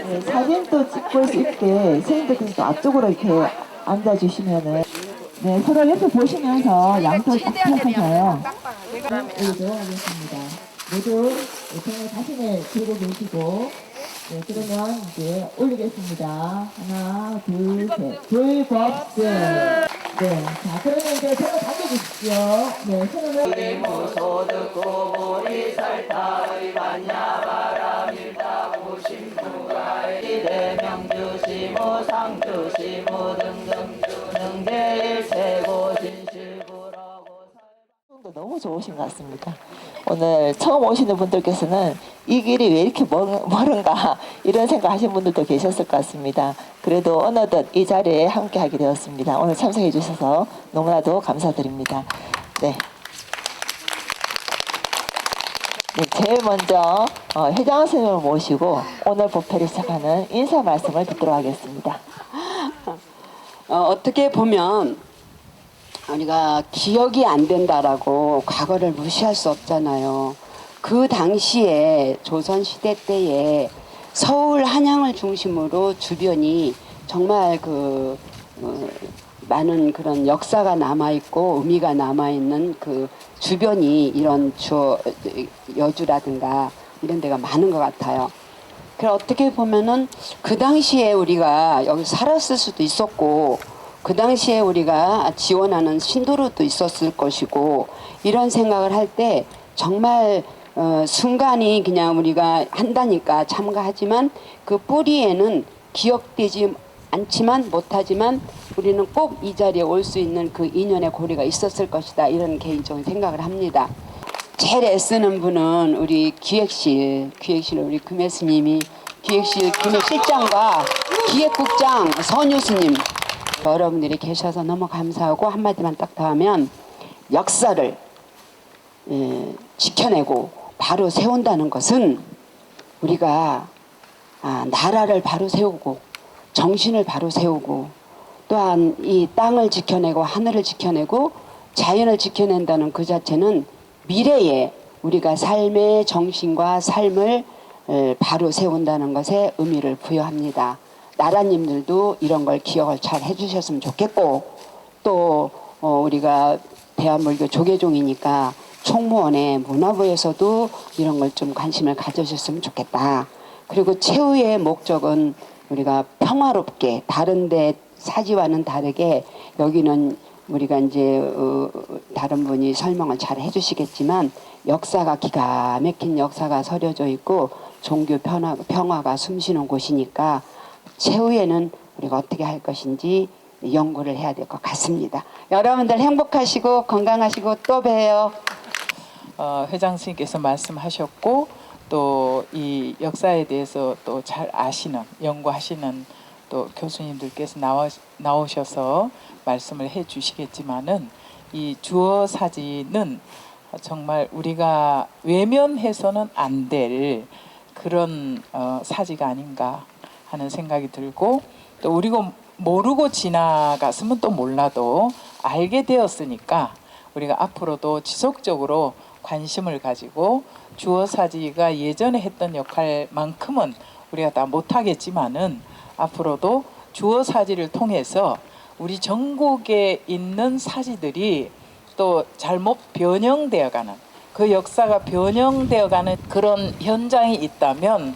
네, 사진도 찍을 수 있게 선생님들 또 앞쪽으로 이렇게 앉아주시면은 네, 서로 옆에 보시면서 양손 딱 펴서요. 여기도 하겠습니다. 모두 손을 자신을 들고 계시고 네, 그러면 이제 올리겠습니다. 하나, 둘, 셋. 불법승. 네, 자, 그러면 이제 손을 당겨주십시오. 네, 손을. 무소득고 보리살타의 반야바라밀다고 신부가 이대명주시모 상주시모 등등 능제일체고 진실부라고 너무 좋으신 것 같습니다. 오늘 처음 오시는 분들께서는 이 길이 왜 이렇게 멀은가 이런 생각 하신 분들도 계셨을 것 같습니다. 그래도 어느덧 이 자리에 함께 하게 되었습니다. 오늘 참석해 주셔서 너무나도 감사드립니다. 네. 네, 제일 먼저 회장 선생님을 모시고 오늘 법회를 시작하는 인사 말씀을 듣도록 하겠습니다. 어떻게 보면 우리가 기억이 안 된다라고 과거를 무시할 수 없잖아요. 그 당시에 조선시대 때에 서울 한양을 중심으로 주변이 정말 많은 그런 역사가 남아있고 의미가 남아있는 그 주변이 이런 여주라든가 이런 데가 많은 것 같아요. 그래서 어떻게 보면은 그 당시에 우리가 여기 살았을 수도 있었고 그 당시에 우리가 지원하는 신도로도 있었을 것이고 이런 생각을 할 때 정말 순간이 그냥 우리가 한다니까 참가하지만 그 뿌리에는 기억되지 않지만 못하지만 우리는 꼭 이 자리에 올 수 있는 그 인연의 고리가 있었을 것이다 이런 개인적인 생각을 합니다. 제일 애쓰는 분은 우리 기획실 우리 금혜 스님이 기획실 기획실장과 기획국장 선유 스님 여러분들이 계셔서 너무 감사하고 한마디만 딱 더 하면 역사를 지켜내고 바로 세운다는 것은 우리가 나라를 바로 세우고 정신을 바로 세우고 또한 이 땅을 지켜내고 하늘을 지켜내고 자연을 지켜낸다는 그 자체는 미래에 우리가 삶의 정신과 삶을 바로 세운다는 것에 의미를 부여합니다. 나라님들도 이런 걸 기억을 잘 해주셨으면 좋겠고 또 우리가 대한불교 조계종이니까 총무원의 문화부에서도 이런 걸 좀 관심을 가져주셨으면 좋겠다. 그리고 최후의 목적은 우리가 평화롭게 다른 데 사지와는 다르게 여기는 우리가 이제 다른 분이 설명을 잘 해주시겠지만 역사가 기가 막힌 역사가 서려져 있고 종교 평화가 숨쉬는 곳이니까 최후에는 우리가 어떻게 할 것인지 연구를 해야 될 것 같습니다. 여러분들 행복하시고 건강하시고 또 봬요. 회장 스님께서 말씀하셨고 또 이 역사에 대해서 또 잘 아시는 연구하시는 또 교수님들께서 나오셔서 말씀을 해 주시겠지만은 이 주어사지는 정말 우리가 외면해서는 안 될 그런 사지가 아닌가 하는 생각이 들고 또 우리가 모르고 지나갔으면 또 몰라도 알게 되었으니까 우리가 앞으로도 지속적으로 관심을 가지고 주어사지가 예전에 했던 역할만큼은 우리가 다 못하겠지만은 앞으로도 주어사지를 통해서 우리 전국에 있는 사지들이 또 잘못 변형되어가는 그 역사가 변형되어가는 그런 현장이 있다면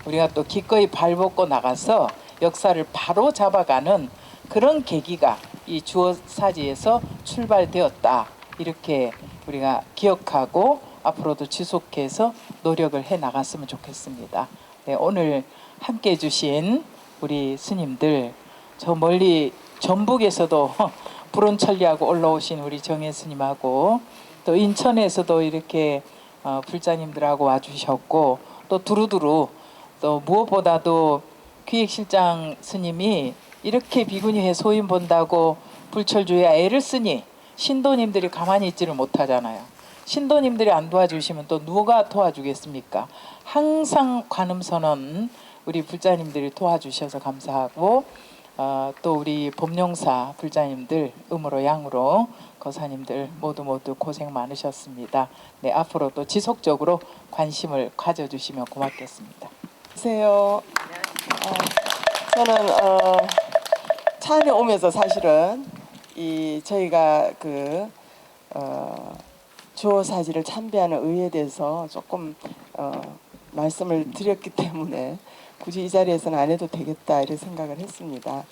우리가 또 기꺼이 발벗고 나가서 역사를 바로 잡아가는 그런 계기가 이 주어사지에서 출발되었다. 이렇게 우리가 기억하고 앞으로도 지속해서 노력을 해 나갔으면 좋겠습니다. 네, 오늘 함께 해주신 우리 스님들 저 멀리 전북에서도 불원천리하고 올라오신 우리 정혜 스님하고 또 인천에서도 이렇게 불자님들하고 와주셨고 또 두루두루 또 무엇보다도 기획실장 스님이 이렇게 비구니회 소인 본다고 불철주야 애를 쓰니 신도님들이 가만히 있지를 못하잖아요. 신도님들이 안 도와주시면 또 누가 도와주겠습니까? 항상 관음선언 우리 불자님들이 도와주셔서 감사하고 또 우리 법룡사 불자님들 음으로 양으로 거사님들 모두 고생 많으셨습니다. 네, 앞으로도 지속적으로 관심을 가져주시면 고맙겠습니다. 안녕하세요. 저는 처음에 오면서 사실은 저희가 주어사지를 참배하는 의에 대해서 조금 말씀을 드렸기 때문에 굳이 이 자리에서는 안 해도 되겠다 이런 생각을 했습니다.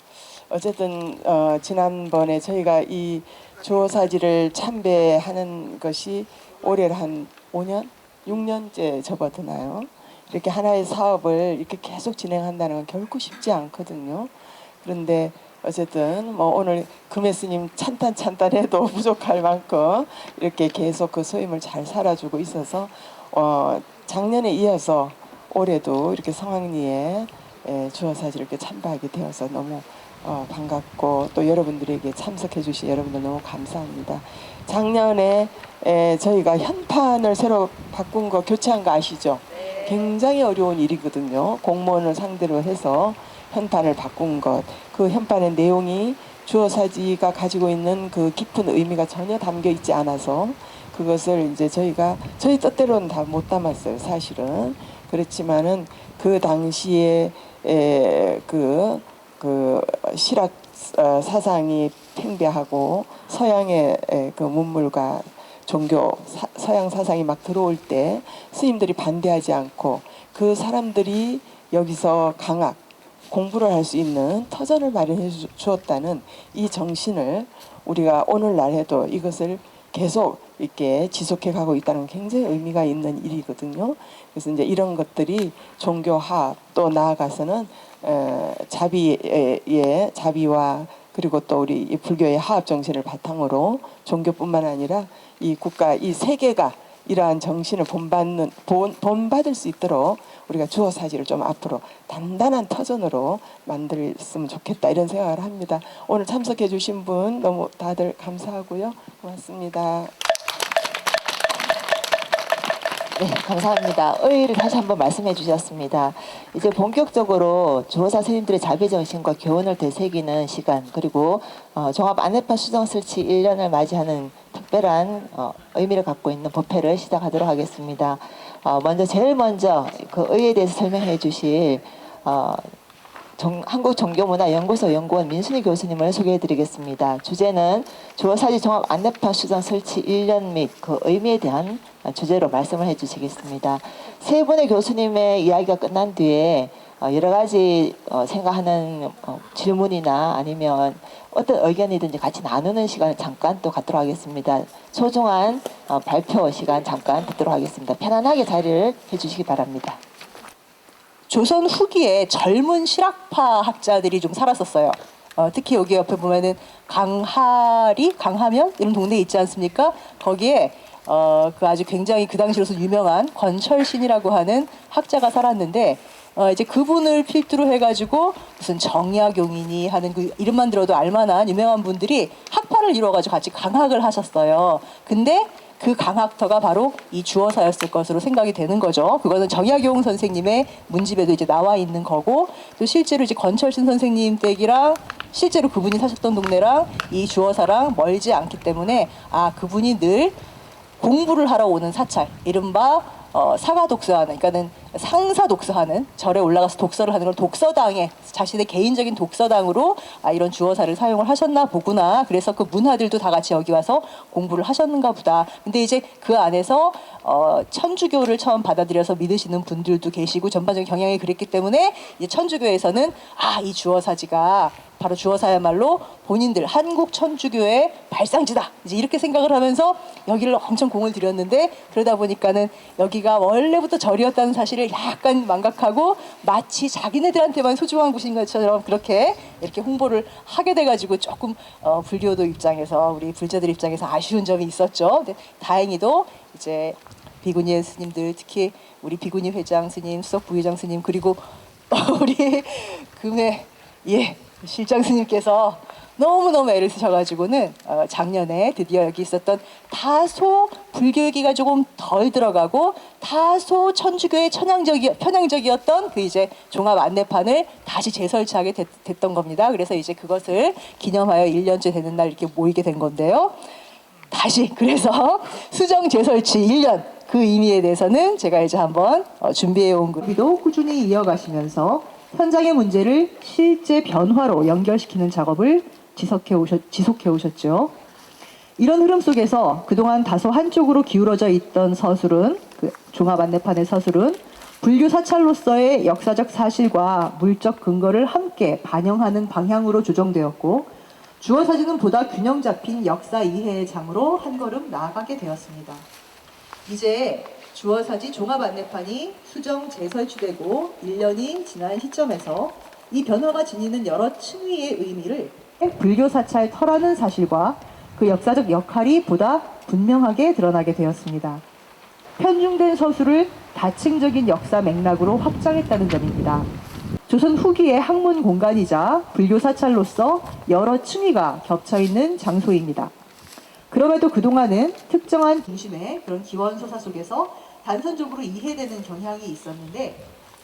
어쨌든 지난번에 저희가 이 주어사지를 참배하는 것이 올해 한 5년, 6년째 접어드나요? 이렇게 하나의 사업을 이렇게 계속 진행한다는 건 결코 쉽지 않거든요. 그런데 어쨌든 뭐 오늘 금혜 스님 찬탄해도 부족할 만큼 이렇게 계속 그 소임을 잘 살아주고 있어서 작년에 이어서 올해도 이렇게 성황리에 주어사지를 이렇게 참배하게 되어서 너무 반갑고 또 여러분들에게 참석해 주신 여러분들 너무 감사합니다. 작년에 저희가 현판을 새로 바꾼 거 교체한 거 아시죠? 굉장히 어려운 일이거든요. 공무원을 상대로 해서 현판을 바꾼 것. 그 현판의 내용이 주어사지가 가지고 있는 그 깊은 의미가 전혀 담겨 있지 않아서 그것을 이제 저희 뜻대로는 다 못 담았어요. 사실은. 그렇지만은 그 당시에 그 실학 사상이 팽배하고 서양의 그 문물과 종교 서양 사상이 막 들어올 때 스님들이 반대하지 않고 그 사람들이 여기서 강학 공부를 할 수 있는 터전을 마련해 주었다는 이 정신을 우리가 오늘날 해도 이것을 계속 이렇게 지속해 가고 있다는 굉장히 의미가 있는 일이거든요. 그래서 이제 이런 것들이 종교화 또 나아가서는 자비와 그리고 또 우리 불교의 화합 정신을 바탕으로 종교뿐만 아니라 이 국가 이 세계가 이러한 정신을 본받을 수 있도록 우리가 주어사지를 좀 앞으로 단단한 터전으로 만들었으면 좋겠다 이런 생각을 합니다. 오늘 참석해 주신 분 너무 다들 감사하고요. 고맙습니다. 네, 감사합니다. 의의를 다시 한번 말씀해 주셨습니다. 이제 본격적으로 주어사 스님들의 자비정신과 교훈을 되새기는 시간 그리고 종합안내파 수정 설치 1년을 맞이하는 특별한 의미를 갖고 있는 법회를 시작하도록 하겠습니다. 제일 먼저 그 의의에 대해서 설명해 주실 한국종교문화연구소 연구원 민순희 교수님을 소개해 드리겠습니다. 주제는 주어사지 종합안내파 수정 설치 1년 및 그 의미에 대한 주제로 말씀을 해 주시겠습니다. 세 분의 교수님의 이야기가 끝난 뒤에 여러 가지 생각하는 질문이나 아니면 어떤 의견이든지 같이 나누는 시간을 잠깐 또 갖도록 하겠습니다. 소중한 발표 시간 잠깐 듣도록 하겠습니다. 편안하게 자리를 해주시기 바랍니다. 조선 후기에 젊은 실학파 학자들이 좀 살았었어요. 특히 여기 옆에 보면은 강하면 이런 동네 있지 않습니까? 거기에 그 아주 굉장히 그 당시로서 유명한 권철신이라고 하는 학자가 살았는데 이제 그분을 필두로 해가지고 무슨 정약용이니 하는 그 이름만 들어도 알만한 유명한 분들이 학파를 이루어가지고 같이 강학을 하셨어요. 근데 그 강학터가 바로 이 주어사였을 것으로 생각이 되는 거죠. 그거는 정약용 선생님의 문집에도 이제 나와 있는 거고 또 실제로 이제 권철신 선생님 댁이랑 실제로 그분이 사셨던 동네랑 이 주어사랑 멀지 않기 때문에 그분이 늘 공부를 하러 오는 사찰, 이른바 사가 독서하는, 그러니까는 상사 독서하는 절에 올라가서 독서를 하는 걸 독서당에 자신의 개인적인 독서당으로 이런 주어사를 사용을 하셨나 보구나. 그래서 그 문화들도 다 같이 여기 와서 공부를 하셨는가 보다. 근데 이제 그 안에서 천주교를 처음 받아들여서 믿으시는 분들도 계시고 전반적인 경향이 그랬기 때문에 이제 천주교에서는 이 주어사지가 바로 주어사야말로 본인들 한국 천주교의 발상지다 이제 이렇게 생각을 하면서 여기를 엄청 공을 들였는데 그러다 보니까는 여기가 원래부터 절이었다는 사실을 약간 망각하고 마치 자기네들한테만 소중한 곳인 것처럼 그렇게 이렇게 홍보를 하게 돼가지고 조금 불교도 입장에서 우리 불자들 입장에서 아쉬운 점이 있었죠. 근데 다행히도 이제 비구니 스님들 특히 우리 비구니 회장 스님, 수석 부회장 스님 그리고 우리 금의 실장 스님께서 너무너무 애를 쓰셔가지고는 작년에 드디어 여기 있었던 다소 불교기가 조금 덜 들어가고 다소 천주교의 편향적이었던 그 이제 종합 안내판을 다시 재설치하게 됐던 겁니다. 그래서 이제 그것을 기념하여 1년째 되는 날 이렇게 모이게 된 건데요. 다시 그래서 수정 재설치 1년 그 의미에 대해서는 제가 이제 한번 준비해 온 글도 꾸준히 이어가시면서 현장의 문제를 실제 변화로 연결시키는 작업을 지속해 오셨죠. 이런 흐름 속에서 그동안 다소 한쪽으로 기울어져 있던 서술은 그 종합 안내판의 서술은 불교 사찰로서의 역사적 사실과 물적 근거를 함께 반영하는 방향으로 조정되었고 주어 사진은 보다 균형 잡힌 역사 이해의 장으로 한 걸음 나아가게 되었습니다. 이제 주어 사진 종합 안내판이 수정 재설치되고 1년이 지난 시점에서 이 변화가 지니는 여러 층위의 의미를 불교 사찰 터라는 사실과 그 역사적 역할이 보다 분명하게 드러나게 되었습니다. 편중된 서술을 다층적인 역사 맥락으로 확장했다는 점입니다. 조선 후기의 학문 공간이자 불교 사찰로서 여러 층위가 겹쳐있는 장소입니다. 그럼에도 그동안은 특정한 중심의 그런 기원서사 속에서 단선적으로 이해되는 경향이 있었는데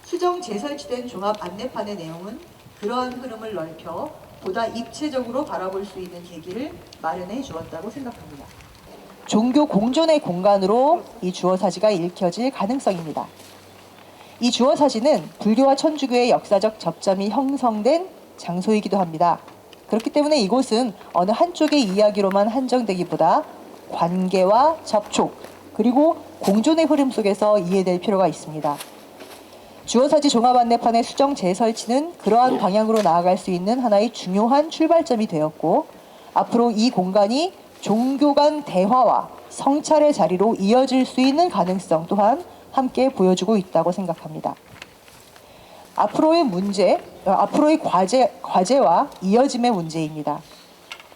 수정 재설치된 종합 안내판의 내용은 그러한 흐름을 넓혀 보다 입체적으로 바라볼 수 있는 계기를 마련해 주었다고 생각합니다. 종교 공존의 공간으로 이 주어사지가 읽혀질 가능성입니다. 이 주어사지는 불교와 천주교의 역사적 접점이 형성된 장소이기도 합니다. 그렇기 때문에 이곳은 어느 한쪽의 이야기로만 한정되기보다 관계와 접촉 그리고 공존의 흐름 속에서 이해될 필요가 있습니다. 주어사지 종합안내판의 수정 재설치는 그러한 방향으로 나아갈 수 있는 하나의 중요한 출발점이 되었고 앞으로 이 공간이 종교 간 대화와 성찰의 자리로 이어질 수 있는 가능성 또한 함께 보여주고 있다고 생각합니다. 앞으로의 과제와 이어짐의 문제입니다.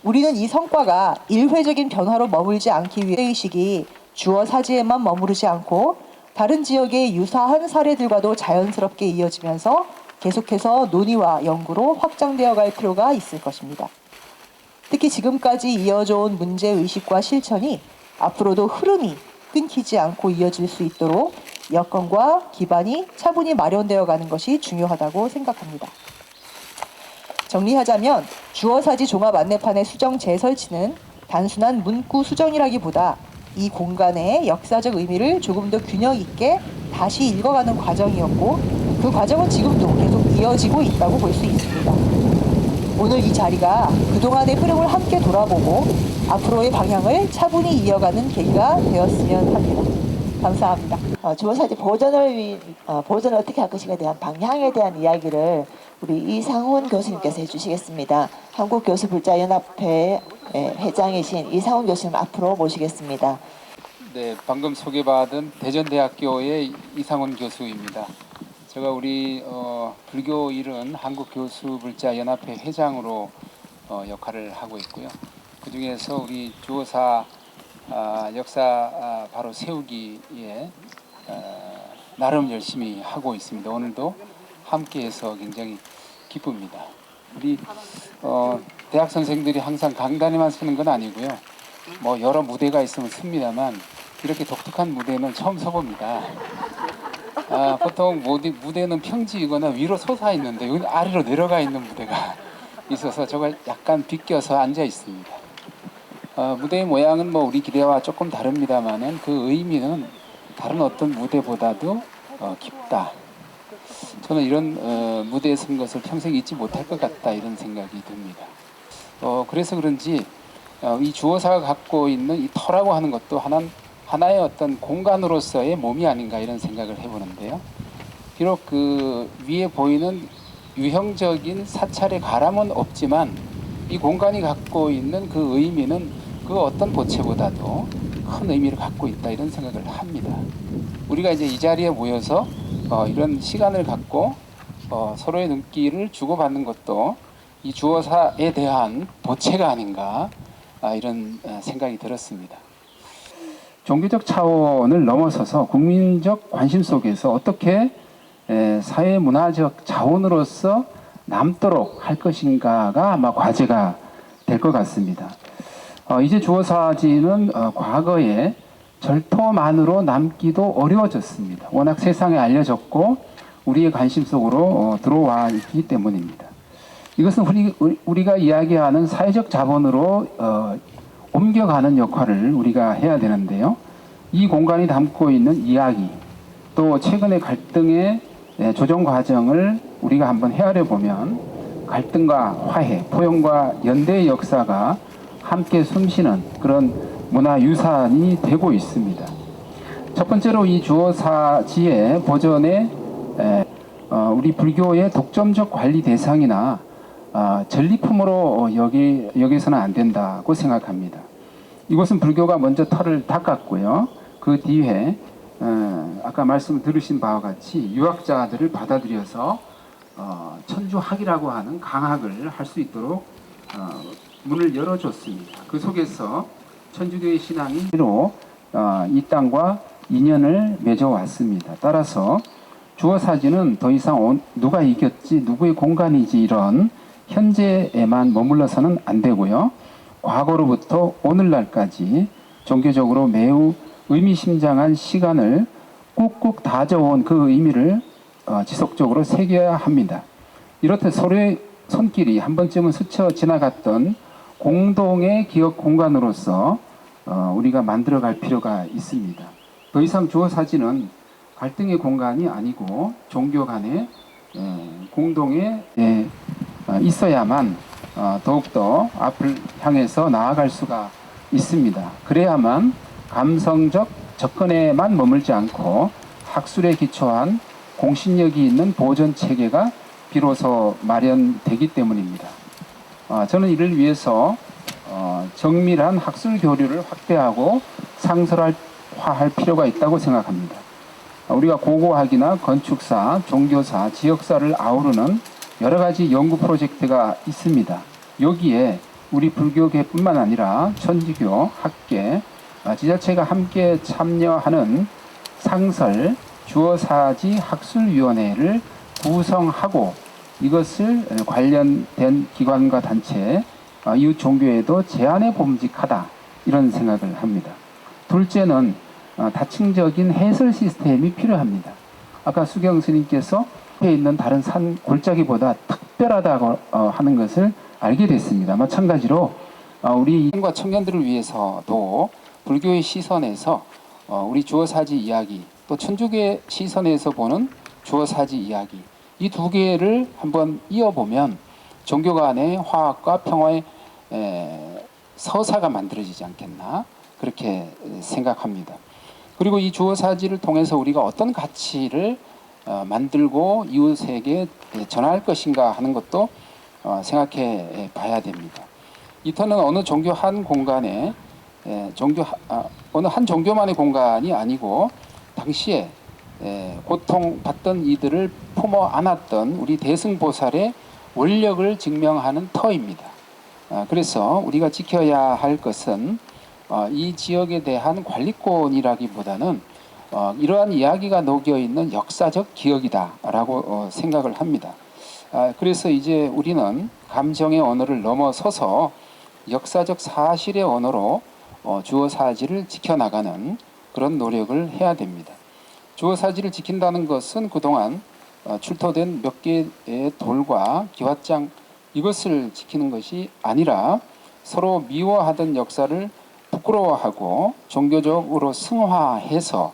우리는 이 성과가 일회적인 변화로 머물지 않기 위해 의식이 주어사지에만 머무르지 않고 다른 지역의 유사한 사례들과도 자연스럽게 이어지면서 계속해서 논의와 연구로 확장되어 갈 필요가 있을 것입니다. 특히 지금까지 이어져 온 문제의식과 실천이 앞으로도 흐름이 끊기지 않고 이어질 수 있도록 여건과 기반이 차분히 마련되어 가는 것이 중요하다고 생각합니다. 정리하자면 주어사지 종합 안내판의 수정 재설치는 단순한 문구 수정이라기보다 이 공간의 역사적 의미를 조금 더 균형 있게 다시 읽어가는 과정이었고 그 과정은 지금도 계속 이어지고 있다고 볼 수 있습니다. 오늘 이 자리가 그동안의 흐름을 함께 돌아보고 앞으로의 방향을 차분히 이어가는 계기가 되었으면 합니다. 감사합니다. 주어사지 보존을 어떻게 할 것인가에 대한 방향에 대한 이야기를 우리 이상훈 교수님께서 해주시겠습니다. 한국교수불자연합회 회장이신 이상훈 교수님 앞으로 모시겠습니다. 네, 방금 소개받은 대전대학교의 이상훈 교수입니다. 제가 우리 불교 일은 한국교수불자연합회 회장으로 역할을 하고 있고요. 그 중에서 우리 주어사 역사 바로 세우기에 나름 열심히 하고 있습니다. 오늘도 함께해서 굉장히 기쁩니다. 우리 대학 선생들이 항상 강단에만 서는 건 아니고요. 뭐 여러 무대가 있으면 씁니다만 이렇게 독특한 무대는 처음 서봅니다. 보통 무대는 평지이거나 위로 솟아 있는데 여기 아래로 내려가 있는 무대가 있어서 제가 약간 비껴서 앉아 있습니다. 무대의 모양은 뭐 우리 기대와 조금 다릅니다만은 그 의미는 다른 어떤 무대보다도 깊다. 저는 이런 무대에 선 것을 평생 잊지 못할 것 같다 이런 생각이 듭니다. 그래서 그런지 이 주어사가 갖고 있는 이 터라고 하는 것도 하나의 어떤 공간으로서의 몸이 아닌가 이런 생각을 해보는데요. 비록 그 위에 보이는 유형적인 사찰의 가람은 없지만 이 공간이 갖고 있는 그 의미는 그 어떤 보채보다도 큰 의미를 갖고 있다 이런 생각을 합니다. 우리가 이제 이 자리에 모여서 이런 시간을 갖고 서로의 눈길을 주고받는 것도 이 주어사에 대한 보채가 아닌가 이런 생각이 들었습니다. 종교적 차원을 넘어서서 국민적 관심 속에서 어떻게 사회 문화적 자원으로서 남도록 할 것인가가 아마 과제가 될 것 같습니다. 이제 주어사지는 과거에 절토만으로 남기도 어려워졌습니다. 워낙 세상에 알려졌고 우리의 관심 속으로 들어와 있기 때문입니다. 이것은 우리가 이야기하는 사회적 자본으로 옮겨가는 역할을 우리가 해야 되는데요. 이 공간이 담고 있는 이야기, 또 최근의 갈등의 조정 과정을 우리가 한번 헤아려 보면 갈등과 화해, 포용과 연대의 역사가 함께 숨쉬는 그런 문화유산이 되고 있습니다. 첫 번째로 이 주어사지의 보존에 우리 불교의 독점적 관리 대상이나 전리품으로 여기서는 안 된다고 생각합니다. 이것은 불교가 먼저 털을 닦았고요. 그 뒤에 아까 말씀 들으신 바와 같이 유학자들을 받아들여서 천주학이라고 하는 강학을 할 수 있도록 문을 열어줬습니다. 그 속에서 천주교의 신앙이 이 땅과 인연을 맺어왔습니다. 따라서 주어사지는 더 이상 누가 이겼지, 누구의 공간이지 이런 현재에만 머물러서는 안 되고요. 과거로부터 오늘날까지 종교적으로 매우 의미심장한 시간을 꾹꾹 다져온 그 의미를 지속적으로 새겨야 합니다. 이렇듯 서로의 손길이 한 번쯤은 스쳐 지나갔던 공동의 기억 공간으로서 우리가 만들어갈 필요가 있습니다. 더 이상 주어사지는 갈등의 공간이 아니고 종교 간의 공동에 있어야만 더욱더 앞을 향해서 나아갈 수가 있습니다. 그래야만 감성적 접근에만 머물지 않고 학술에 기초한 공신력이 있는 보존 체계가 비로소 마련되기 때문입니다. 저는 이를 위해서 정밀한 학술 교류를 확대하고 상설화할 필요가 있다고 생각합니다. 우리가 고고학이나 건축사, 종교사, 지역사를 아우르는 여러 가지 연구 프로젝트가 있습니다. 여기에 우리 불교계뿐만 아니라 천주교, 학계, 지자체가 함께 참여하는 상설, 주어사지 학술위원회를 구성하고 이것을 관련된 기관과 단체, 이웃 종교에도 제안해 봄직하다 이런 생각을 합니다. 둘째는 다층적인 해설 시스템이 필요합니다. 아까 수경 스님께서 앞에 있는 다른 산 골짜기보다 특별하다고 하는 것을 알게 됐습니다. 마찬가지로 우리 과 청년들을 위해서도 불교의 시선에서 우리 주어사지 이야기, 또 천주교의 시선에서 보는 주어사지 이야기, 이 두 개를 한번 이어보면 종교 간의 화합과 평화의 서사가 만들어지지 않겠나 그렇게 생각합니다. 그리고 이 주어사지를 통해서 우리가 어떤 가치를 만들고 이웃에게 전할 것인가 하는 것도 생각해 봐야 됩니다. 이터는 어느 종교 한 공간에 어느 한 종교만의 공간이 아니고 당시에 고통받던 이들을 품어 안았던 우리 대승보살의 원력을 증명하는 터입니다. 그래서 우리가 지켜야 할 것은 이 지역에 대한 관리권이라기보다는 이러한 이야기가 녹여있는 역사적 기억이다라고 생각을 합니다. 그래서 이제 우리는 감정의 언어를 넘어서서 역사적 사실의 언어로 주어사지를 지켜나가는 그런 노력을 해야 됩니다. 주어사지를 지킨다는 것은 그동안 출토된 몇 개의 돌과 기와장 이것을 지키는 것이 아니라 서로 미워하던 역사를 부끄러워하고 종교적으로 승화해서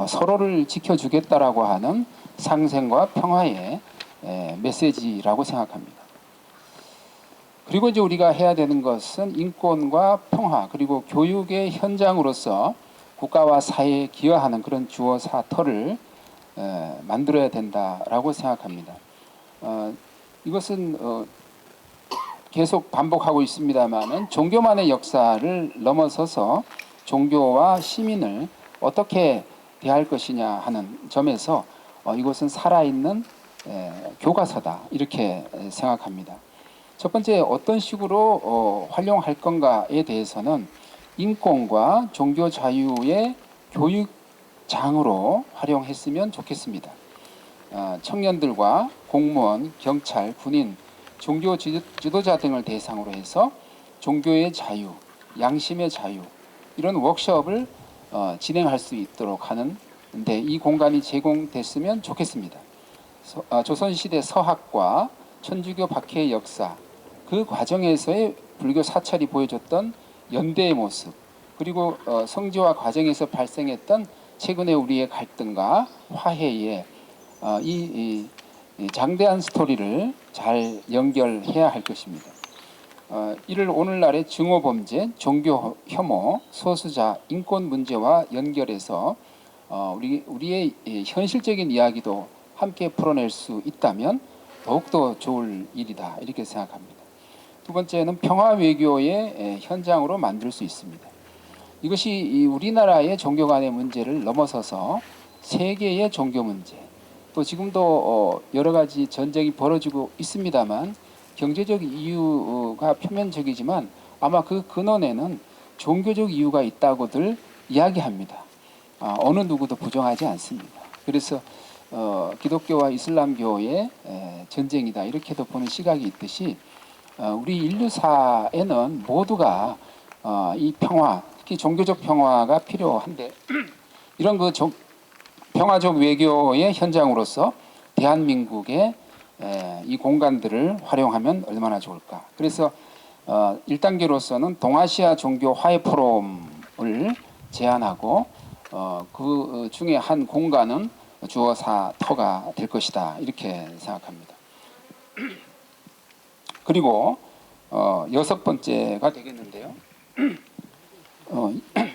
서로를 지켜주겠다라고 하는 상생과 평화의 메시지라고 생각합니다. 그리고 이제 우리가 해야 되는 것은 인권과 평화 그리고 교육의 현장으로서 국가와 사회에 기여하는 그런 주어사터를 만들어야 된다라고 생각합니다. 이것은 계속 반복하고 있습니다만은 종교만의 역사를 넘어서서 종교와 시민을 어떻게 대할 것이냐 하는 점에서 이것은 살아있는 교과서다 이렇게 생각합니다. 첫 번째 어떤 식으로 활용할 건가에 대해서는 인권과 종교 자유의 교육장으로 활용했으면 좋겠습니다. 청년들과 공무원, 경찰, 군인, 종교 지도자 등을 대상으로 해서 종교의 자유, 양심의 자유 이런 워크숍을 진행할 수 있도록 하는데 이 공간이 제공됐으면 좋겠습니다. 조선시대 서학과 천주교 박해의 역사 그 과정에서의 불교 사찰이 보여줬던 연대의 모습 그리고 성지화 과정에서 발생했던 최근의 우리의 갈등과 화해의 이 장대한 스토리를 잘 연결해야 할 것입니다. 이를 오늘날의 증오범죄, 종교 혐오, 소수자, 인권 문제와 연결해서 우리의 현실적인 이야기도 함께 풀어낼 수 있다면 더욱더 좋을 일이다 이렇게 생각합니다. 두 번째는 평화 외교의 현장으로 만들 수 있습니다. 이것이 우리나라의 종교 간의 문제를 넘어서서 세계의 종교 문제 또 지금도 여러 가지 전쟁이 벌어지고 있습니다만 경제적 이유가 표면적이지만 아마 그 근원에는 종교적 이유가 있다고들 이야기합니다. 어느 누구도 부정하지 않습니다. 그래서 기독교와 이슬람교의 전쟁이다 이렇게도 보는 시각이 있듯이 우리 인류사에는 모두가 이 평화 특히 종교적 평화가 필요한데 이런 그 평화적 외교의 현장으로서 대한민국의 이 공간들을 활용하면 얼마나 좋을까. 그래서 1단계로서는 동아시아 종교 화해 포럼을 제안하고 그 중에 한 공간은 주어사 터가 될 것이다 이렇게 생각합니다. 그리고 6번째가 되겠는데요.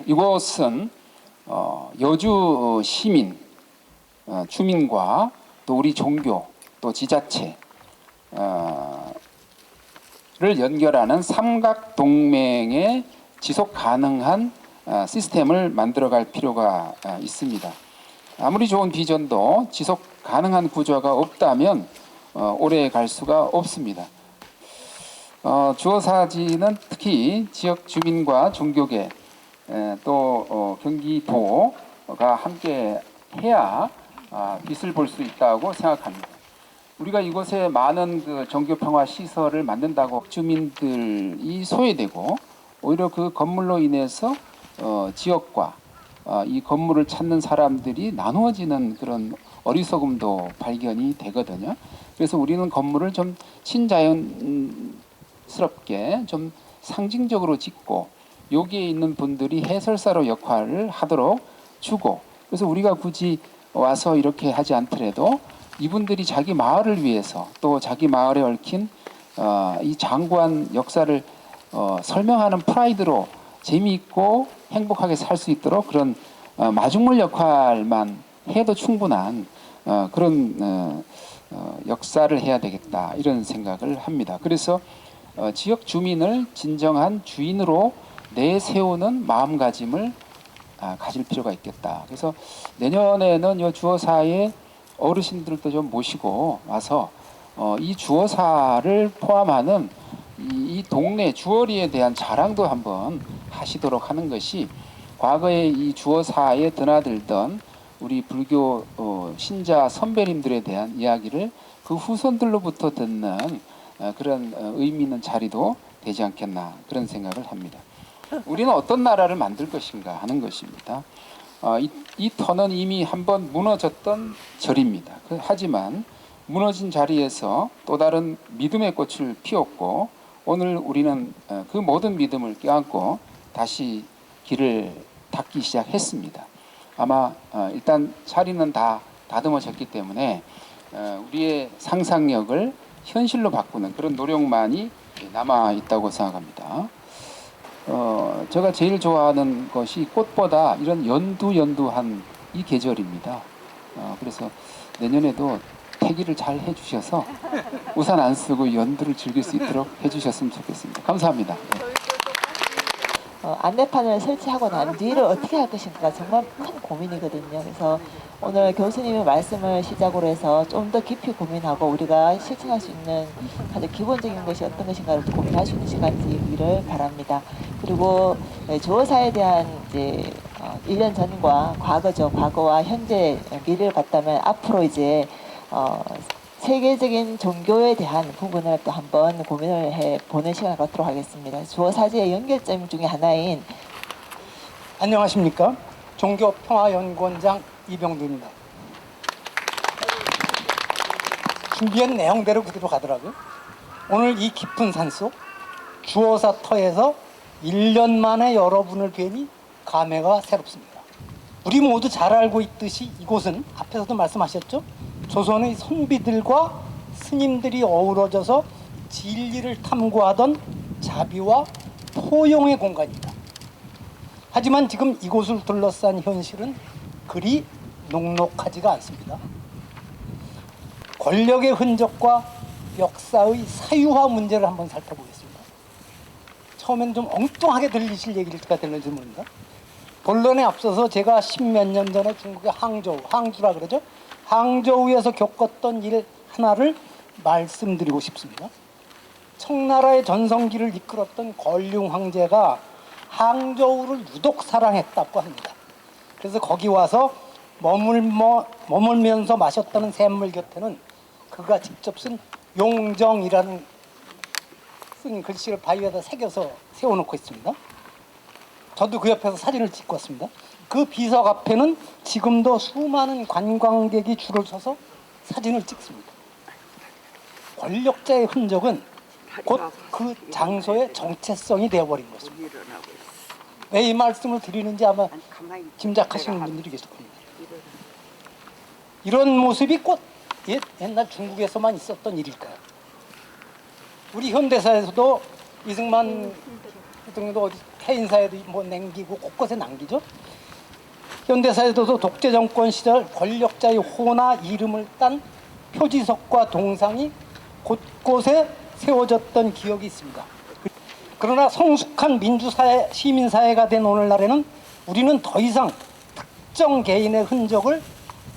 이곳은 여주 시민, 주민과 또 우리 종교, 또 지자체를 연결하는 삼각동맹의 지속 가능한 시스템을 만들어갈 필요가 있습니다. 아무리 좋은 비전도 지속 가능한 구조가 없다면 오래 갈 수가 없습니다. 주어사지는 특히 지역 주민과 종교계 또 경기도가 함께 해야 빛을 볼 수 있다고 생각합니다. 우리가 이곳에 많은 그 종교 평화 시설을 만든다고 주민들이 소외되고 오히려 그 건물로 인해서 지역과 이 건물을 찾는 사람들이 나누어지는 그런 어리석음도 발견이 되거든요. 그래서 우리는 건물을 좀 신자연스럽게 좀 상징적으로 짓고 여기에 있는 분들이 해설사로 역할을 하도록 주고 그래서 우리가 굳이 와서 이렇게 하지 않더라도 이분들이 자기 마을을 위해서 또 자기 마을에 얽힌 이 장구한 역사를 설명하는 프라이드로 재미있고 행복하게 살 수 있도록 그런 마중물 역할만 해도 충분한 그런 역사를 해야 되겠다 이런 생각을 합니다. 그래서 지역 주민을 진정한 주인으로 내세우는 마음가짐을 가질 필요가 있겠다. 그래서 내년에는 이 주어사의 어르신들도 좀 모시고 와서 이 주어사를 포함하는 이 동네 주어리에 대한 자랑도 한번 하시도록 하는 것이 과거에 이 주어사에 드나들던 우리 불교 신자 선배님들에 대한 이야기를 그 후손들로부터 듣는 그런 의미 있는 자리도 되지 않겠나 그런 생각을 합니다. 우리는 어떤 나라를 만들 것인가 하는 것입니다. 이 터는 이미 한번 무너졌던 절입니다. 하지만 무너진 자리에서 또 다른 믿음의 꽃을 피웠고 오늘 우리는 그 모든 믿음을 껴안고 다시 길을 닦기 시작했습니다. 아마 일단 자리는 다 다듬어졌기 때문에 우리의 상상력을 현실로 바꾸는 그런 노력만이 남아 있다고 생각합니다. 제가 제일 좋아하는 것이 꽃보다 이런 연두한 이 계절입니다. 그래서 내년에도 태기를 잘 해주셔서 우산 안 쓰고 연두를 즐길 수 있도록 해주셨으면 좋겠습니다. 감사합니다. 안내판을 설치하고 난 뒤를 어떻게 할 것인가 정말 큰 고민이거든요. 그래서 오늘 교수님의 말씀을 시작으로 해서 좀 더 깊이 고민하고 우리가 실천할 수 있는 가장 기본적인 것이 어떤 것인가를 고민할 수 있는 시간이 되기를 바랍니다. 그리고 주어사에 대한 이제 1년 전과 과거죠. 과거와 현재 미래를 봤다면 앞으로 이제 세계적인 종교에 대한 부분을 또 한번 고민을 해보는 시간을 갖도록 하겠습니다. 주어 사지의 연결점 중에 하나인 안녕하십니까. 종교평화연구원장 이병두입니다. 준비한 내용대로 그대로 가더라고요. 오늘 이 깊은 산속 주어사 터에서 1년 만에 여러분을 뵈니 감회가 새롭습니다. 우리 모두 잘 알고 있듯이 이곳은 앞에서도 말씀하셨죠. 조선의 선비들과 스님들이 어우러져서 진리를 탐구하던 자비와 포용의 공간입니다. 하지만 지금 이곳을 둘러싼 현실은 그리 녹록하지가 않습니다. 권력의 흔적과 역사의 사유화 문제를 한번 살펴보겠습니다. 처음엔 좀 엉뚱하게 들리실 얘기가 될는지 모릅니다. 본론에 앞서서 제가 10몇 년 전에 중국의 항저우라 그러죠. 항저우에서 겪었던 일 하나를 말씀드리고 싶습니다. 청나라의 전성기를 이끌었던 걸륭 황제가 항저우를 유독 사랑했다고 합니다. 그래서 거기 와서 머물면서 마셨다는 샘물 곁에는 그가 직접 쓴 용정이라는 쓴 글씨를 바위에다 새겨서 세워놓고 있습니다. 저도 그 옆에서 사진을 찍고 왔습니다. 그 비석 앞에는 지금도 수많은 관광객이 줄을 서서 사진을 찍습니다. 권력자의 흔적은 곧 그 장소의 정체성이 되어버린 것입니다. 왜 이 말씀을 드리는지 아마 짐작하시는 분들이 계실 겁니다. 이런 모습이 꼭 옛날 중국에서만 있었던 일일까요? 우리 현대사에서도 이승만 대통령도 어디 해인사에도 뭐 남기고 곳곳에 남기죠. 현대사에서도 독재 정권 시절 권력자의 호나 이름을 딴 표지석과 동상이 곳곳에 세워졌던 기억이 있습니다. 그러나 성숙한 민주사회, 시민사회가 된 오늘날에는 우리는 더 이상 특정 개인의 흔적을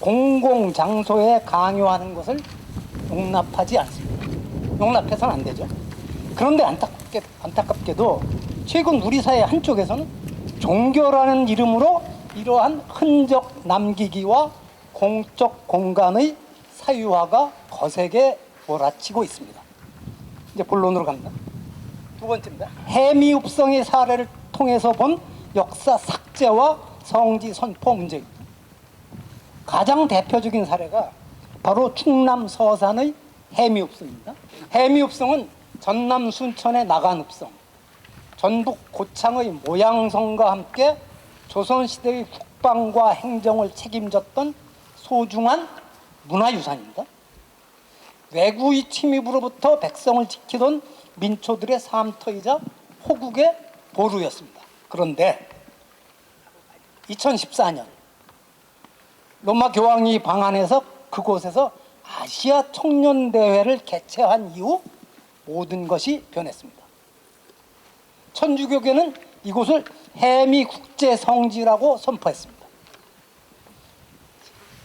공공장소에 강요하는 것을 용납하지 않습니다. 용납해서는 안 되죠. 그런데 안타깝게도 최근 우리 사회 한쪽에서는 종교라는 이름으로 이러한 흔적 남기기와 공적 공간의 사유화가 거세게 몰아치고 있습니다. 이제 본론으로 갑니다. 두 번째입니다. 해미읍성의 사례를 통해서 본 역사 삭제와 성지 선포 문제입니다. 가장 대표적인 사례가 바로 충남 서산의 해미읍성입니다. 해미읍성은 전남 순천의 나간읍성, 전북 고창의 모양성과 함께 조선시대의 국방과 행정을 책임졌던 소중한 문화유산입니다. 외구의 침입으로부터 백성을 지키던 민초들의 삶터이자 호국의 보루였습니다. 그런데 2014년 로마 교황이 방한해서 그곳에서 아시아 청년대회를 개최한 이후 모든 것이 변했습니다. 천주교계는 이곳을 해미국제성지라고 선포했습니다.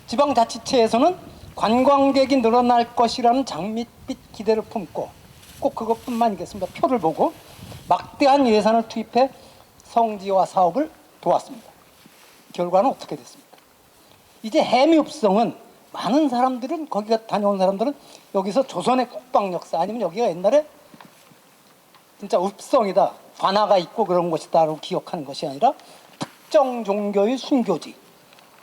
지방자치체에서는 관광객이 늘어날 것이라는 장밋빛 기대를 품고 꼭 그것뿐만이겠습니다. 표를 보고 막대한 예산을 투입해 성지화 사업을 도왔습니다. 결과는 어떻게 됐습니까? 이제 해미읍성은 많은 사람들은 거기 다녀온 사람들은 여기서 조선의 국방 역사 아니면 여기가 옛날에 진짜 읍성이다, 관아가 있고 그런 것이다라고 기억하는 것이 아니라 특정 종교의 순교지,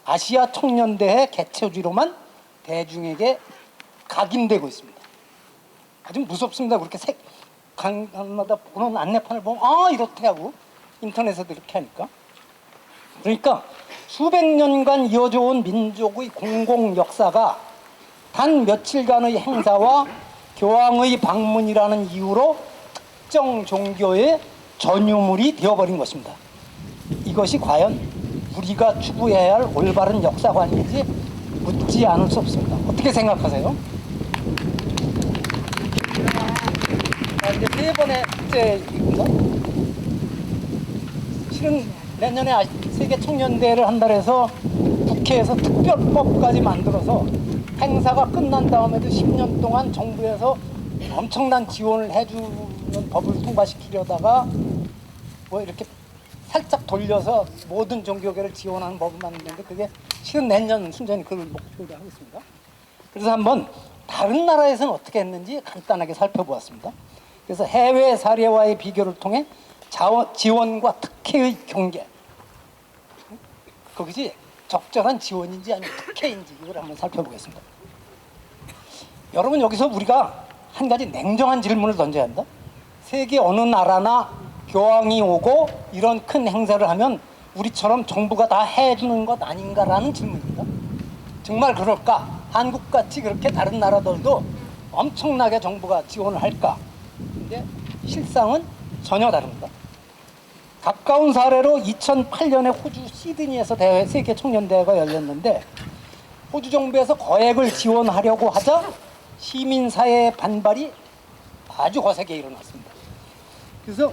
아시아 청년대회 개최지로만 대중에게 각인되고 있습니다. 아주 무섭습니다. 그렇게 간마다 보는 안내판을 보면 아 이렇대 하고 인터넷에도 이렇게 하니까. 그러니까 수백 년간 이어져 온 민족의 공공 역사가 단 며칠간의 행사와 교황의 방문이라는 이유로 특정 종교의 전유물이 되어버린 것입니다. 이것이 과연 우리가 추구해야 할 올바른 역사관인지 묻지 않을 수 없습니다. 어떻게 생각하세요? 자, 이제 네 번째입니다. 실은 내년에 세계 청년대회를 한다 해서 국회에서 특별법까지 만들어서 행사가 끝난 다음에도 10년 동안 정부에서 엄청난 지원을 해주는 법을 통과시키려다가 뭐 이렇게 살짝 돌려서 모든 종교계를 지원하는 법을 만드는데 그게 실은 내년 순전히 그걸 목표로 하고 있습니다. 그래서 한번 다른 나라에서는 어떻게 했는지 간단하게 살펴보았습니다. 그래서 해외 사례와의 비교를 통해 지원과 특혜의 경계, 그것이 적절한 지원인지 아니면 특혜인지 이걸 한번 살펴보겠습니다. 여러분, 여기서 우리가 한 가지 냉정한 질문을 던져야 한다. 세계 어느 나라나 교황이 오고 이런 큰 행사를 하면 우리처럼 정부가 다 해주는 것 아닌가라는 질문입니다. 정말 그럴까? 한국같이 그렇게 다른 나라들도 엄청나게 정부가 지원을 할까? 근데 실상은 전혀 다릅니다. 가까운 사례로 2008년에 호주 시드니에서 세계 청년대회가 열렸는데 호주 정부에서 거액을 지원하려고 하자 시민사회의 반발이 아주 거세게 일어났습니다. 그래서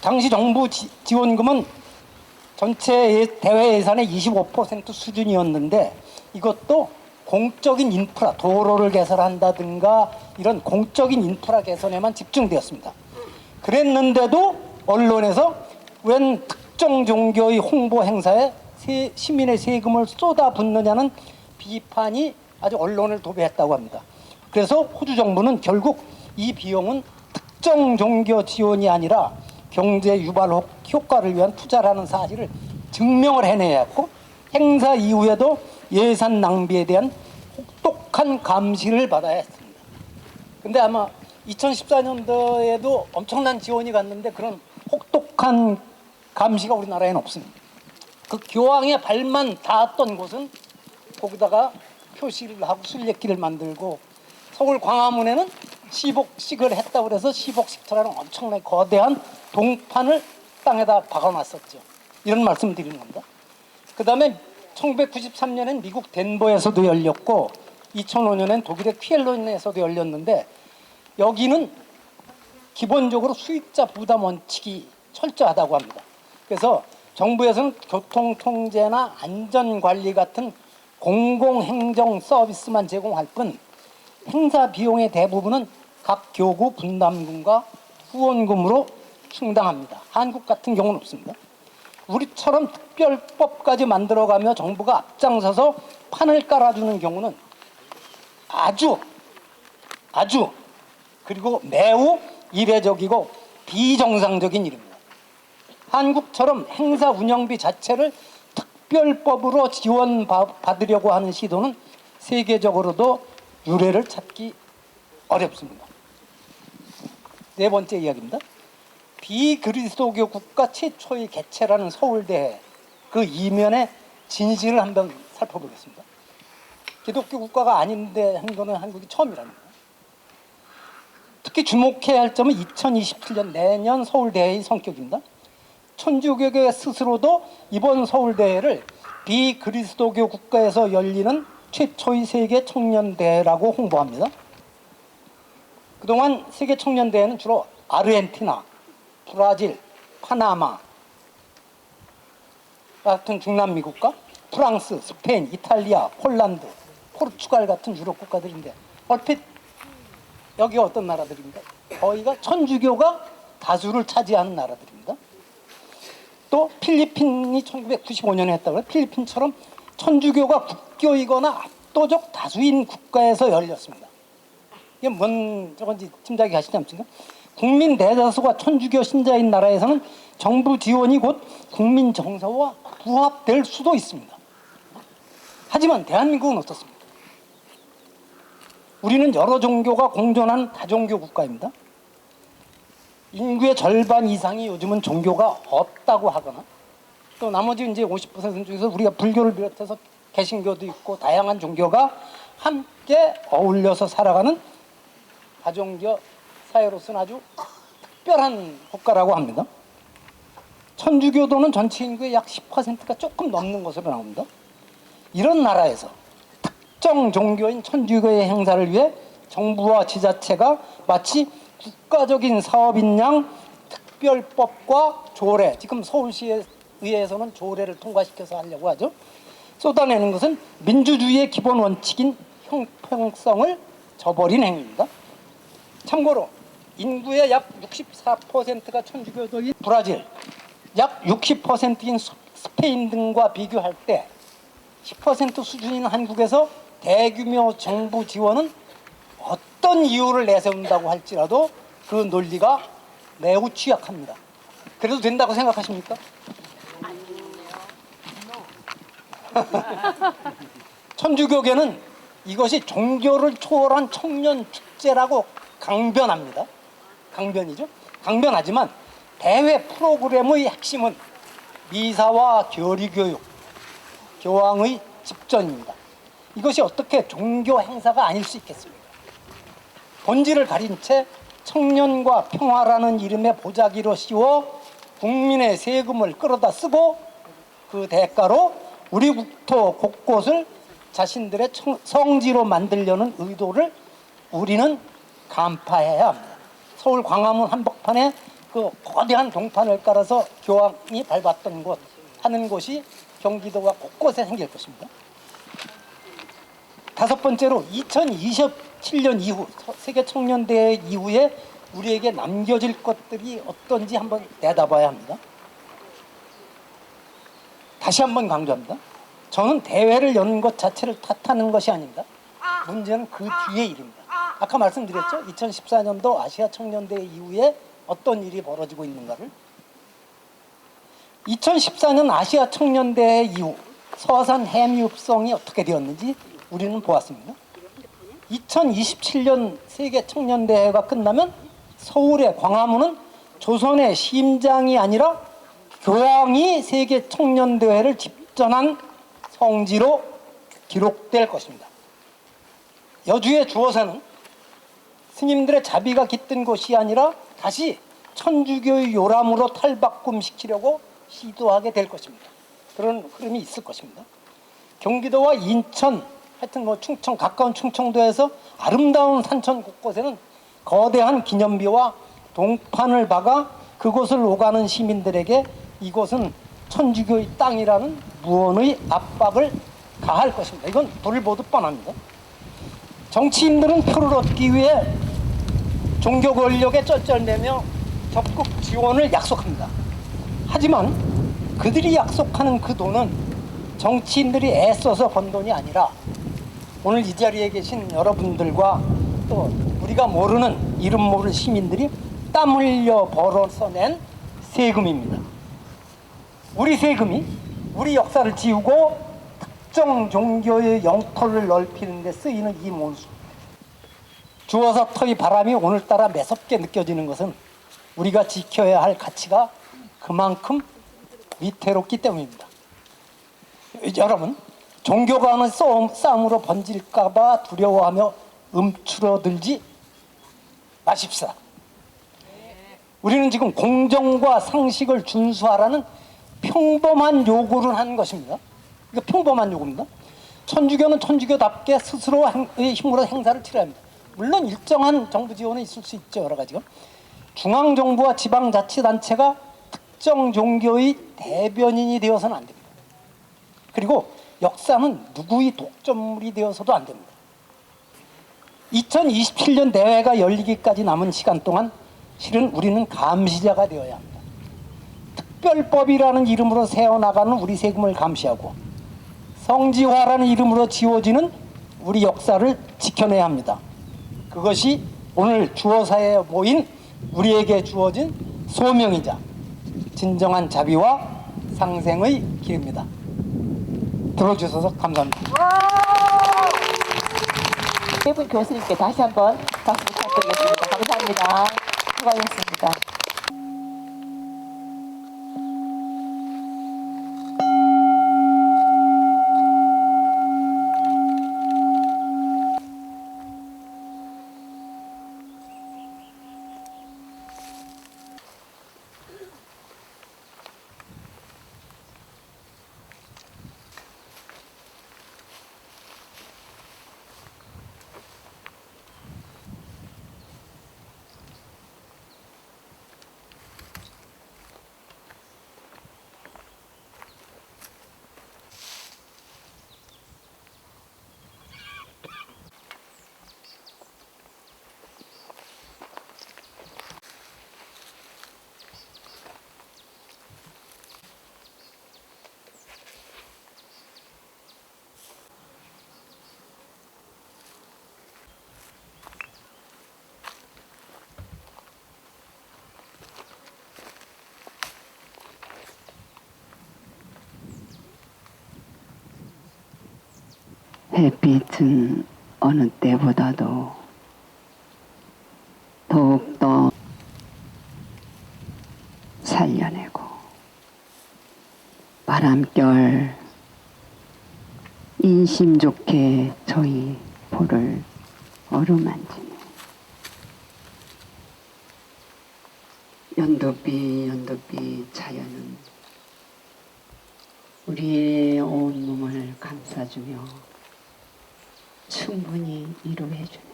당시 정부 지원금은 전체 대회 예산의 25% 수준이었는데 이것도 공적인 인프라, 도로를 개설한다든가 이런 공적인 인프라 개선에만 집중되었습니다. 그랬는데도 언론에서 웬 특정 종교의 홍보 행사에 시민의 세금을 쏟아붓느냐는 비판이 아주 언론을 도배했다고 합니다. 그래서 호주 정부는 결국 이 비용은 특정 종교 지원이 아니라 경제 유발 효과를 위한 투자라는 사실을 증명을 해내야 했고 행사 이후에도 예산 낭비에 대한 혹독한 감시를 받아야 했습니다. 근데 아마 2014년도에도 엄청난 지원이 갔는데 그런 혹독한 감시가 우리나라에는 없습니다. 그 교황의 발만 닿았던 곳은 거기다가 표시를 하고 순례길을 만들고 서울 광화문에는 시복식을 했다고 해서 시복식터라는 엄청나게 거대한 동판을 땅에다 박아놨었죠. 이런 말씀 드리는 겁니다. 그 다음에 1993년엔 미국 덴버에서도 열렸고 2005년엔 독일의 퀴엘론에서도 열렸는데 여기는 기본적으로 수익자 부담 원칙이 철저하다고 합니다. 그래서 정부에서는 교통통제나 안전관리 같은 공공행정 서비스만 제공할 뿐 행사 비용의 대부분은 각 교구 분담금과 후원금으로 충당합니다. 한국 같은 경우는 없습니다. 우리처럼 특별법까지 만들어가며 정부가 앞장서서 판을 깔아주는 경우는 아주 그리고 매우 이례적이고 비정상적인 일입니다. 한국처럼 행사 운영비 자체를 특별법으로 지원받으려고 하는 시도는 세계적으로도 유례를 찾기 어렵습니다. 네 번째 이야기입니다. 비그리스도교 국가 최초의 개최라는 서울대회 그 이면의 진실을 한번 살펴보겠습니다. 기독교 국가가 아닌데 한 거는 한국이 처음이랍니다. 특히 주목해야 할 점은 2027년 내년 서울대회의 성격입니다. 천주교계 스스로도 이번 서울대회를 비그리스도교 국가에서 열리는 최초의 세계 청년대회라고 홍보합니다. 그동안 세계 청년대회는 주로 아르헨티나, 브라질, 파나마 같은 중남미 국가, 프랑스, 스페인, 이탈리아, 폴란드, 포르투갈 같은 유럽 국가들인데 얼핏 여기가 어떤 나라들입니까? 거의가 천주교가 다수를 차지하는 나라들입니다. 또 필리핀이 1995년에 했다고 해요. 필리핀처럼 천주교가 국교이거나 압도적 다수인 국가에서 열렸습니다. 이게 뭔 저건지 짐작이 가시지 않습니까? 국민 대다수가 천주교 신자인 나라에서는 정부 지원이 곧 국민 정서와 부합될 수도 있습니다. 하지만 대한민국은 어떻습니까? 우리는 여러 종교가 공존한 다종교 국가입니다. 인구의 절반 이상이 요즘은 종교가 없다고 하거나 또 나머지 이제 50% 중에서 우리가 불교를 비롯해서 개신교도 있고 다양한 종교가 함께 어울려서 살아가는 다종교 사회로서는 아주 특별한 국가라고 합니다. 천주교도는 전체 인구의 약 10%가 조금 넘는 것으로 나옵니다. 이런 나라에서 특정 종교인 천주교의 행사를 위해 정부와 지자체가 마치 국가적인 사업인 양 특별법과 조례, 지금 서울시에 의회에서는 조례를 통과시켜서 하려고 하죠. 쏟아내는 것은 민주주의의 기본 원칙인 형평성을 저버린 행위입니다. 참고로 인구의 약 64%가 천주교도인 브라질, 약 60%인 스페인 등과 비교할 때 10% 수준인 한국에서 대규모 정부 지원은 어떤 이유를 내세운다고 할지라도 그 논리가 매우 취약합니다. 그래도 된다고 생각하십니까? 천주교계는 이것이 종교를 초월한 청년 축제라고 강변합니다. 강변이죠. 강변하지만 대회 프로그램의 핵심은 미사와 교리교육, 교황의 집전입니다. 이것이 어떻게 종교 행사가 아닐 수 있겠습니까? 본질을 가린 채 청년과 평화라는 이름의 보자기로 씌워 국민의 세금을 끌어다 쓰고 그 대가로 우리 국토 곳곳을 자신들의 성지로 만들려는 의도를 우리는 간파해야 합니다. 서울 광화문 한복판에 그 거대한 동판을 깔아서 교황이 밟았던 곳 하는 곳이 경기도가 곳곳에 생길 것입니다. 다섯 번째로 2027년 이후 세계 청년대회 이후에 우리에게 남겨질 것들이 어떤지 한번 내다봐야 합니다. 다시 한번 강조합니다. 저는 대회를 여는 것 자체를 탓하는 것이 아닙니다. 문제는 그 뒤의 일입니다. 아까 말씀드렸죠. 2014년도 아시아 청년대회 이후에 어떤 일이 벌어지고 있는가를. 2014년 아시아 청년대회 이후 서산 해미읍성이 어떻게 되었는지 우리는 보았습니다. 2027년 세계 청년대회가 끝나면 서울의 광화문은 조선의 심장이 아니라 교황이 세계 청년대회를 집전한 성지로 기록될 것입니다. 여주의 주어사는 스님들의 자비가 깃든 곳이 아니라 다시 천주교의 요람으로 탈바꿈시키려고 시도하게 될 것입니다. 그런 흐름이 있을 것입니다. 경기도와 인천, 하여튼 뭐 충청, 가까운 충청도에서 아름다운 산천 곳곳에는 거대한 기념비와 동판을 박아 그곳을 오가는 시민들에게 이곳은 천주교의 땅이라는 무언의 압박을 가할 것입니다. 이건 불을 보듯 뻔합니다. 정치인들은 표를 얻기 위해 종교 권력에 쩔쩔매며 적극 지원을 약속합니다. 하지만 그들이 약속하는 그 돈은 정치인들이 애써서 번 돈이 아니라 오늘 이 자리에 계신 여러분들과 또 우리가 모르는 이름 모를 시민들이 땀 흘려 벌어서 낸 세금입니다. 우리 세금이 우리 역사를 지우고 특정 종교의 영토를 넓히는 데 쓰이는 이 몬수. 주워서 터의 바람이 오늘따라 매섭게 느껴지는 것은 우리가 지켜야 할 가치가 그만큼 위태롭기 때문입니다. 여러분, 종교가 하는 싸움으로 번질까봐 두려워하며 움츠러들지 마십시다. 우리는 지금 공정과 상식을 준수하라는 평범한 요구를 하는 것입니다. 이거 평범한 요구입니다. 천주교는 천주교답게 스스로의 힘으로 행사를 치러야 합니다. 물론 일정한 정부 지원은 있을 수 있죠. 여러 가지가. 중앙정부와 지방자치단체가 특정 종교의 대변인이 되어서는 안 됩니다. 그리고 역사는 누구의 독점물이 되어서도 안 됩니다. 2027년 대회가 열리기까지 남은 시간 동안 실은 우리는 감시자가 되어야 합니다. 특별법이라는 이름으로 세워나가는 우리 세금을 감시하고 성지화라는 이름으로 지워지는 우리 역사를 지켜내야 합니다. 그것이 오늘 주어사에 모인 우리에게 주어진 소명이자 진정한 자비와 상생의 길입니다. 들어주셔서 감사합니다. 세 분 교수님께 다시 한번 박수 부탁드리겠습니다. 감사합니다. 수고하셨습니다. 햇빛은 어느 때보다도 더욱더 살려내고 바람결 인심 좋게 저희 볼을 어루만지네. 연두빛 자연은 우리의 온몸을 감싸주며 충분히 위로해주네.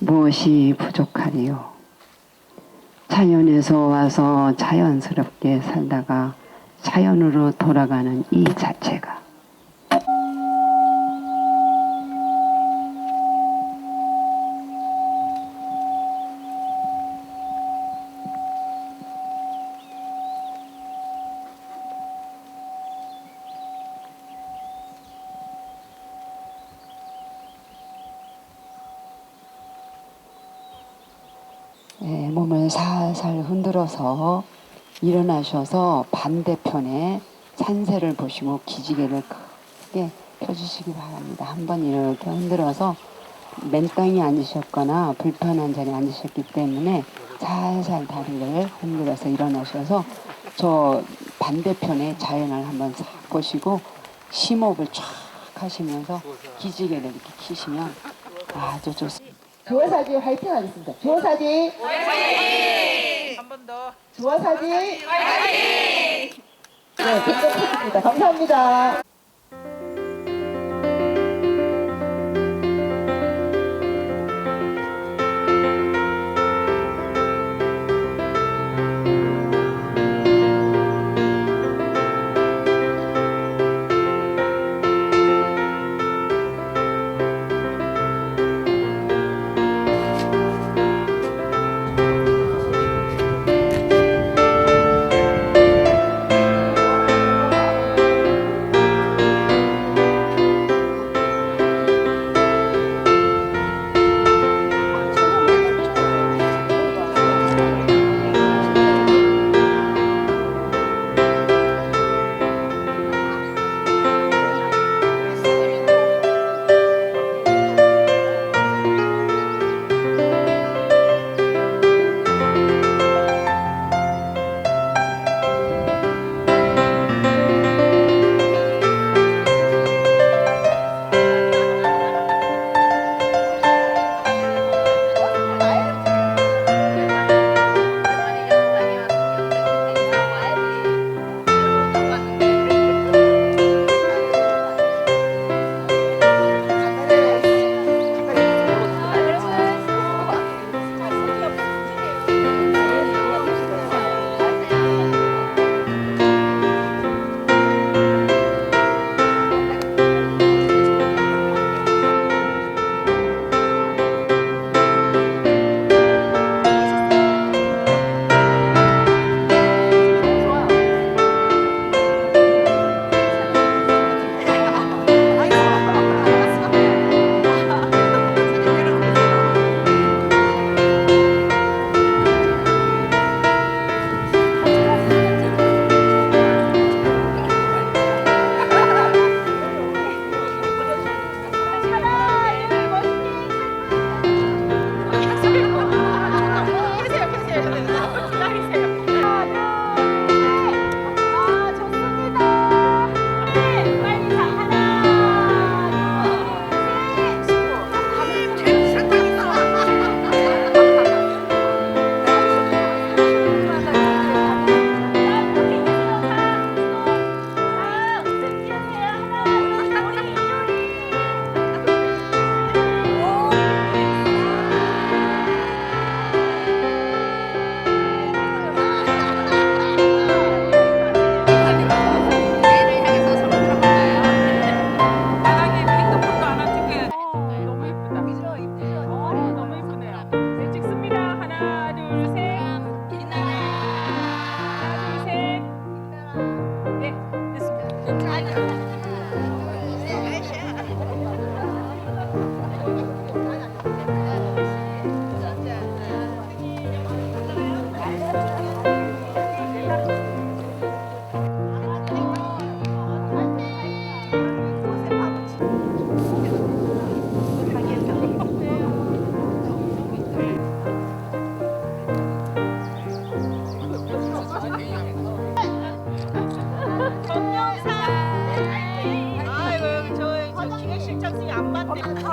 무엇이 부족하리요? 자연에서 와서 자연스럽게 살다가 자연으로 돌아가는 이 자체가 몸을 살살 흔들어서 일어나셔서 반대편에 산세를 보시고 기지개를 크게 펴주시기 바랍니다. 한번 이렇게 흔들어서 맨 땅에 앉으셨거나 불편한 자리에 앉으셨기 때문에 살살 다리를 흔들어서 일어나셔서 저 반대편에 자연을 한번 싹 보시고 심호흡을 쫙 하시면서 기지개를 이렇게 키시면 아주 좋습니다. 주어사지 화이팅 하겠습니다. 주어사지 한 번 더. 주어사지 화이팅! 네, 끝냈습니다. 감사합니다.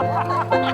네.